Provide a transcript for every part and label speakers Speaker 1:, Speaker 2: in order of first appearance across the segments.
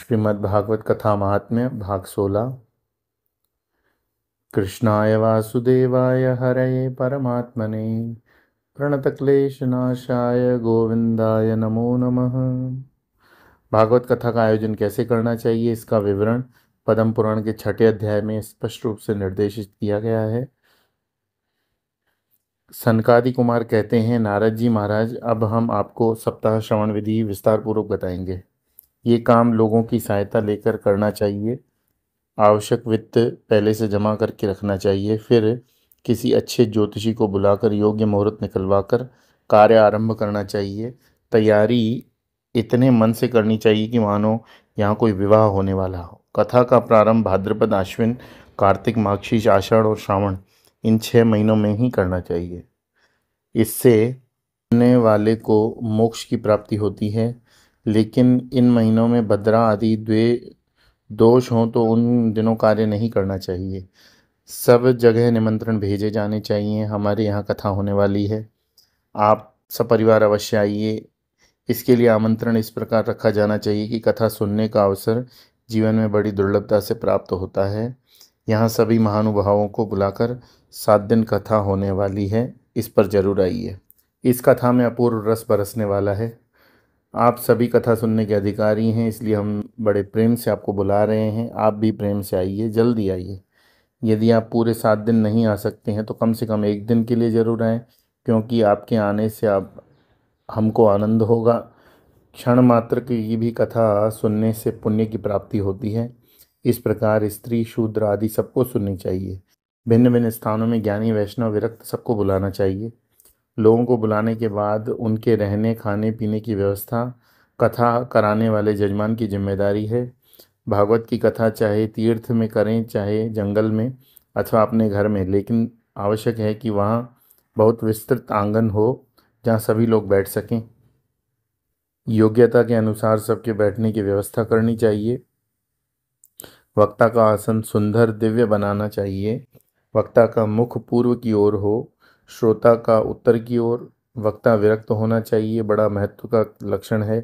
Speaker 1: श्रीमद्भागवत कथा महात्म्य भाग 16। कृष्णाय वासुदेवाय हरये परमात्मने प्रणतक्लेशनाशाय गोविंदाय नमो नमः। भागवत कथा का आयोजन कैसे करना चाहिए, इसका विवरण पद्म पुराण के 6ठे अध्याय में स्पष्ट रूप से निर्देशित किया गया है। सनकादि कुमार कहते हैं, नारद जी महाराज, अब हम आपको सप्ताह श्रवण विधि विस्तार पूर्वक बताएंगे। ये काम लोगों की सहायता लेकर करना चाहिए। आवश्यक वित्त पहले से जमा करके रखना चाहिए। फिर किसी अच्छे ज्योतिषी को बुलाकर योग्य मुहूर्त निकलवाकर कार्य आरंभ करना चाहिए। तैयारी इतने मन से करनी चाहिए कि मानो यहाँ कोई विवाह होने वाला हो। कथा का प्रारंभ भाद्रपद, आश्विन, कार्तिक, माघशीष, आषाढ़ और श्रावण, इन 6 महीनों में ही करना चाहिए। इससे करने वाले को मोक्ष की प्राप्ति होती है। लेकिन इन महीनों में भद्रा आदि दोष हों तो उन दिनों कार्य नहीं करना चाहिए। सब जगह निमंत्रण भेजे जाने चाहिए। हमारे यहाँ कथा होने वाली है, आप सपरिवार अवश्य आइए। इसके लिए आमंत्रण इस प्रकार रखा जाना चाहिए कि कथा सुनने का अवसर जीवन में बड़ी दुर्लभता से प्राप्त होता है। यहाँ सभी महानुभावों को बुलाकर 7 दिन कथा होने वाली है, इस पर जरूर आइए। इस कथा में अपूर्व रस बरसने वाला है। आप सभी कथा सुनने के अधिकारी हैं, इसलिए हम बड़े प्रेम से आपको बुला रहे हैं। आप भी प्रेम से आइए, जल्दी आइए। यदि आप पूरे 7 दिन नहीं आ सकते हैं तो कम से कम 1 दिन के लिए ज़रूर आएँ, क्योंकि आपके आने से आप हमको आनंद होगा। क्षण मात्र की भी कथा सुनने से पुण्य की प्राप्ति होती है। इस प्रकार स्त्री, शूद्र आदि सबको सुननी चाहिए। भिन्न भिन्न स्थानों में ज्ञानी, वैष्णव, विरक्त सबको बुलाना चाहिए। लोगों को बुलाने के बाद उनके रहने खाने पीने की व्यवस्था कथा कराने वाले जजमान की जिम्मेदारी है। भागवत की कथा चाहे तीर्थ में करें, चाहे जंगल में अथवा अपने घर में, लेकिन आवश्यक है कि वहाँ बहुत विस्तृत आंगन हो जहाँ सभी लोग बैठ सकें। योग्यता के अनुसार सबके बैठने की व्यवस्था करनी चाहिए। वक्ता का आसन सुंदर दिव्य बनाना चाहिए। वक्ता का मुख पूर्व की ओर हो, श्रोता का उत्तर की ओर। वक्ता विरक्त होना चाहिए, बड़ा महत्व का लक्षण है।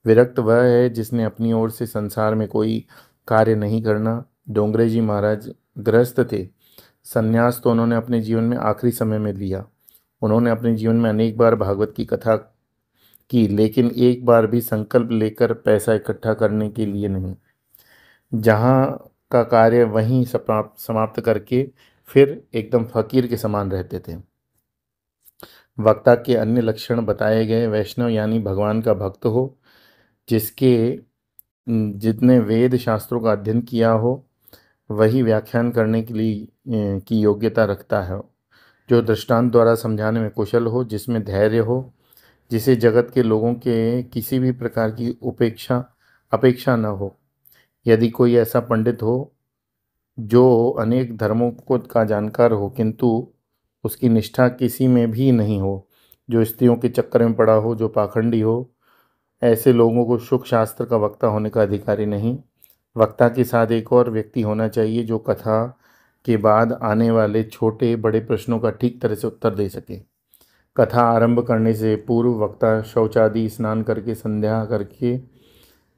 Speaker 1: विरक्त वह है जिसने अपनी ओर से संसार में कोई कार्य नहीं करना। डोंगरे जी महाराज गृहस्थ थे। संन्यास तो उन्होंने अपने जीवन में आखिरी समय में लिया। उन्होंने अपने जीवन में अनेक बार भागवत की कथा की, लेकिन एक बार भी संकल्प लेकर पैसा इकट्ठा करने के लिए नहीं। जहाँ का कार्य वहीं समाप्त करके फिर एकदम फकीर के समान रहते थे। वक्ता के अन्य लक्षण बताए गए। वैष्णव यानी भगवान का भक्त हो, जितने वेद शास्त्रों का अध्ययन किया हो, वही व्याख्यान करने के लिए की योग्यता रखता है। जो दृष्टांत द्वारा समझाने में कुशल हो, जिसमें धैर्य हो, जिसे जगत के लोगों के किसी भी प्रकार की अपेक्षा न हो। यदि कोई ऐसा पंडित हो जो अनेक धर्मों को का जानकार हो, किंतु उसकी निष्ठा किसी में भी नहीं हो, जो स्त्रियों के चक्कर में पड़ा हो, जो पाखंडी हो, ऐसे लोगों को शुक शास्त्र का वक्ता होने का अधिकारी नहीं। वक्ता के साथ एक और व्यक्ति होना चाहिए जो कथा के बाद आने वाले छोटे बड़े प्रश्नों का ठीक तरह से उत्तर दे सके। कथा आरंभ करने से पूर्व वक्ता शौचादि स्नान करके, संध्या करके,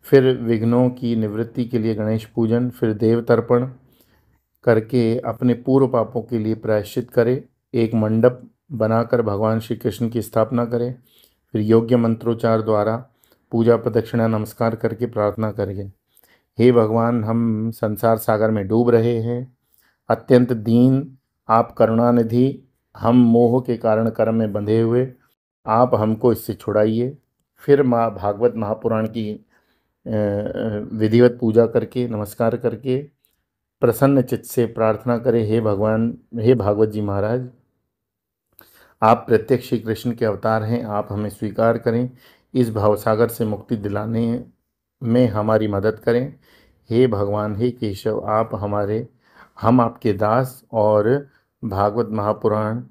Speaker 1: फिर विघ्नों की निवृत्ति के लिए गणेश पूजन, फिर देव तर्पण करके अपने पूर्व पापों के लिए प्रायश्चित करे। एक मंडप बनाकर भगवान श्री कृष्ण की स्थापना करें। फिर योग्य मंत्रोच्चार द्वारा पूजा, प्रदक्षिणा, नमस्कार करके प्रार्थना करें। हे भगवान, हम संसार सागर में डूब रहे हैं। अत्यंत दीन आप करुणानिधि, हम मोह के कारण कर्म में बंधे हुए, आप हमको इससे छुड़ाइए। फिर माँ भागवत महापुराण की विधिवत पूजा करके, नमस्कार करके प्रसन्न चित्त से प्रार्थना करें, हे भगवान, हे भागवत जी महाराज, आप प्रत्यक्ष श्री कृष्ण के अवतार हैं, आप हमें स्वीकार करें। इस भावसागर से मुक्ति दिलाने में हमारी मदद करें। हे भगवान, हे केशव, हम आपके दास, और भागवत महापुराण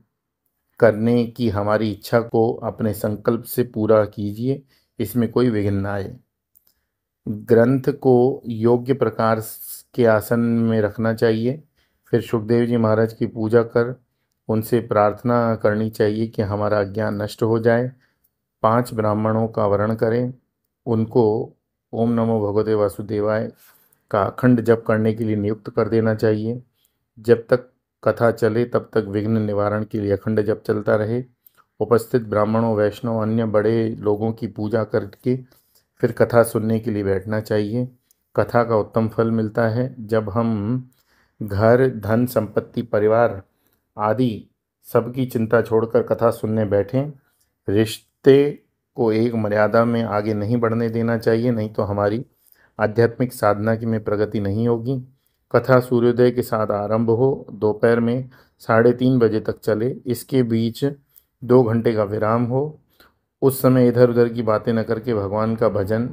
Speaker 1: करने की हमारी इच्छा को अपने संकल्प से पूरा कीजिए, इसमें कोई विघ्न न आए। ग्रंथ को योग्य प्रकार के आसन में रखना चाहिए। फिर सुखदेव जी महाराज की पूजा कर उनसे प्रार्थना करनी चाहिए कि हमारा अज्ञान नष्ट हो जाए। 5 ब्राह्मणों का वर्ण करें, उनको ओम नमो भगवते वासुदेवाय का अखंड जप करने के लिए नियुक्त कर देना चाहिए। जब तक कथा चले तब तक विघ्न निवारण के लिए अखंड जप चलता रहे। उपस्थित ब्राह्मणों, वैष्णव, अन्य बड़े लोगों की पूजा करके फिर कथा सुनने के लिए बैठना चाहिए। कथा का उत्तम फल मिलता है। जब हम घर, धन, संपत्ति, परिवार आदि सबकी चिंता छोड़कर कथा सुनने बैठें, रिश्ते को एक मर्यादा में आगे नहीं बढ़ने देना चाहिए, नहीं तो हमारी आध्यात्मिक साधना की में प्रगति नहीं होगी। कथा सूर्योदय के साथ आरंभ हो, दोपहर में 3:30 बजे तक चले। इसके बीच 2 घंटे का विराम हो। उस समय इधर उधर की बातें न करके भगवान का भजन,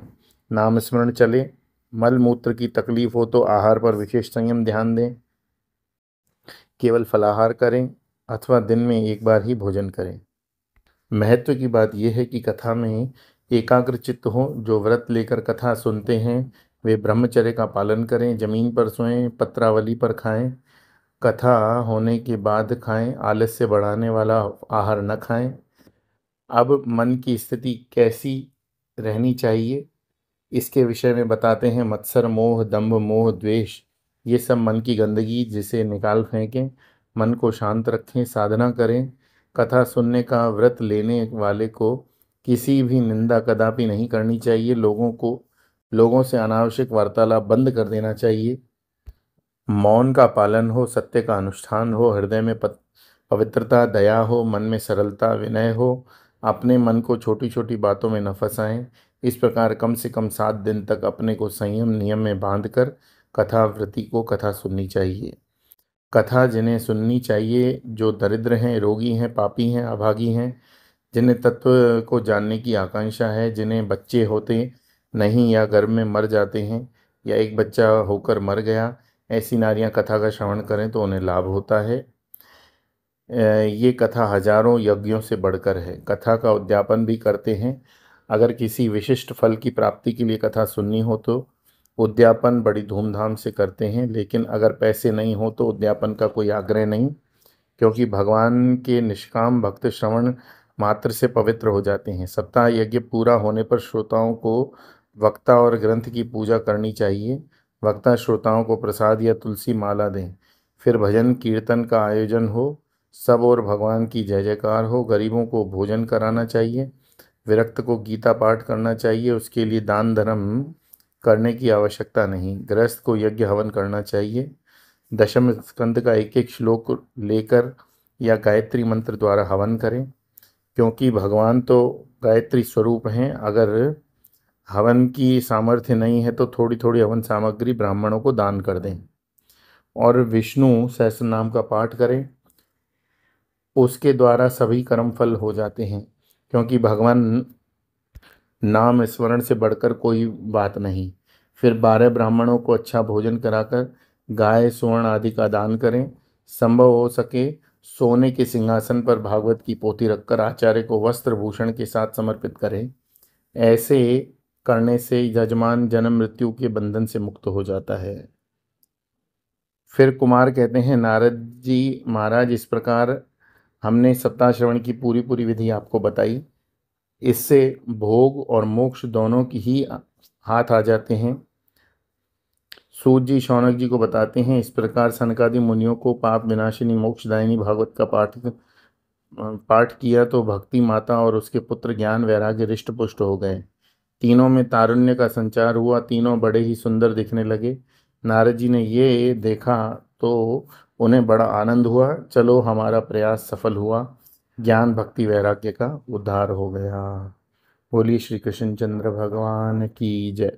Speaker 1: नाम स्मरण चले। मल मूत्र की तकलीफ हो तो आहार पर विशेष संयम ध्यान दें। केवल फलाहार करें अथवा दिन में एक बार ही भोजन करें। महत्व की बात यह है कि कथा में एकाग्र चित्त हो। जो व्रत लेकर कथा सुनते हैं वे ब्रह्मचर्य का पालन करें। जमीन पर सोएं, पत्रावली पर खाएं, कथा होने के बाद खाएं। आलस्य बढ़ाने वाला आहार न खाएं। अब मन की स्थिति कैसी रहनी चाहिए इसके विषय में बताते हैं। मत्सर, मोह, दंभ, मोह, द्वेष, ये सब मन की गंदगी, जिसे निकाल फेंकें। मन को शांत रखें, साधना करें। कथा सुनने का व्रत लेने वाले को किसी भी निंदा कदापि नहीं करनी चाहिए। लोगों से अनावश्यक वार्तालाप बंद कर देना चाहिए। मौन का पालन हो, सत्य का अनुष्ठान हो, हृदय में पवित्रता, दया हो, मन में सरलता, विनय हो। अपने मन को छोटी छोटी बातों में न फंसाएं। इस प्रकार कम से कम 7 दिन तक अपने को संयम नियम में बांधकर कथावृत्ति को कथा सुननी चाहिए। कथा जिन्हें सुननी चाहिए, जो दरिद्र हैं, रोगी हैं, पापी हैं, अभागी हैं, जिन्हें तत्व को जानने की आकांक्षा है, जिन्हें बच्चे होते नहीं या गर्भ में मर जाते हैं या एक बच्चा होकर मर गया, ऐसी नारियां कथा का श्रवण करें तो उन्हें लाभ होता है। ये कथा हजारों यज्ञों से बढ़कर है। कथा का उद्यापन भी करते हैं। अगर किसी विशिष्ट फल की प्राप्ति के लिए कथा सुननी हो तो उद्यापन बड़ी धूमधाम से करते हैं, लेकिन अगर पैसे नहीं हो तो उद्यापन का कोई आग्रह नहीं, क्योंकि भगवान के निष्काम भक्त श्रवण मात्र से पवित्र हो जाते हैं। सप्ताह यज्ञ पूरा होने पर श्रोताओं को वक्ता और ग्रंथ की पूजा करनी चाहिए। वक्ता श्रोताओं को प्रसाद या तुलसी माला दें। फिर भजन कीर्तन का आयोजन हो, सब और भगवान की जय जयकार हो। गरीबों को भोजन कराना चाहिए। विरक्त को गीता पाठ करना चाहिए। उसके लिए दान धर्म करने की आवश्यकता नहीं। गृहस्थ को यज्ञ हवन करना चाहिए। दशम स्कंद का एक एक श्लोक लेकर या गायत्री मंत्र द्वारा हवन करें, क्योंकि भगवान तो गायत्री स्वरूप हैं। अगर हवन की सामर्थ्य नहीं है तो थोड़ी थोड़ी हवन सामग्री ब्राह्मणों को दान कर दें। और विष्णु सहस्त्र नाम का पाठ करें, उसके द्वारा सभी कर्म फल हो जाते हैं, क्योंकि भगवान नाम स्मरण से बढ़कर कोई बात नहीं। फिर 12 ब्राह्मणों को अच्छा भोजन कराकर गाय, स्वर्ण आदि का दान करें। संभव हो सके सोने के सिंहासन पर भागवत की पोथी रखकर आचार्य को वस्त्र भूषण के साथ समर्पित करें। ऐसे करने से यजमान जन्म मृत्यु के बंधन से मुक्त हो जाता है। फिर कुमार कहते हैं, नारद जी महाराज, इस प्रकार हमने सप्ताह श्रवण की पूरी पूरी विधि आपको बताई। इससे भोग और मोक्ष दोनों की ही हाथ आ जाते हैं। सूत जी शौनक जी को बताते हैं, इस प्रकार सनकादि मुनियों को पाप विनाशिनी मोक्षदायिनी भागवत का पाठ किया तो भक्ति माता और उसके पुत्र ज्ञान वैराग्य रिष्ट पुष्ट हो गए। तीनों में तारुण्य का संचार हुआ। तीनों बड़े ही सुंदर दिखने लगे। नारद जी ने ये देखा तो उन्हें बड़ा आनंद हुआ। चलो, हमारा प्रयास सफल हुआ। ज्ञान भक्ति वैराग्य का उद्धार हो गया। बोलिए श्री कृष्ण चंद्र भगवान की जय।